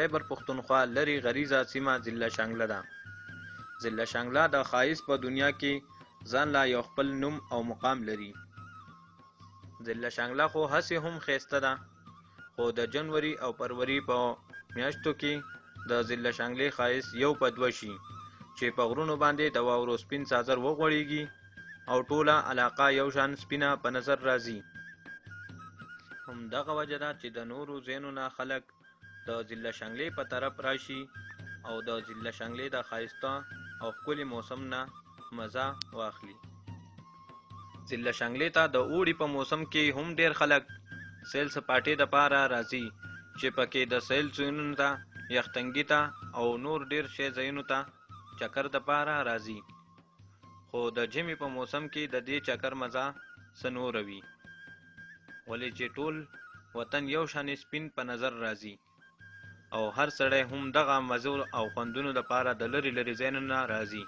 خیبر پښتونخوا لري غریزه سیمه ضلع شانګله ده. ضلع شانګله د ښایست په دنیا کې ځان لا یو خپل نوم او مقام لري. ضلع شانګله خو هسې هم ښایسته ده، خو د جنوري او فروری په میاشتو کې د ضلع شانګلې ښایست یو په دوه شي چې په غرونو باندې د واورو سپین څادر وغوړېږي او ټوله علاقه یو شان سپینه په نظر راځي. همدغه وجه ده چې د نورو ځایونو نه خلک د ضلع شانګلې په طرف راشي او د ضلع شانګلې د ښایسته او ښکلي موسم نه مزه واخلي. ضلع شانګلې ته د اوړي په موسم کې هم ډیر خلک سیل سپاټې دپاره راځي چې پکې د سیل ځایونو ته، یختنګي ته او نور ډیر شی ځایونو ته چکر دپاره راځي. خو د ژمي په موسم کې د دې چکر مزه څه نوره وي، ولې چې ټول وطن یو شان سپین په نظر راځي او هر سړی هم دغه مزو او خوندونو دپاره د لرې لرې ځایونو نه راځي.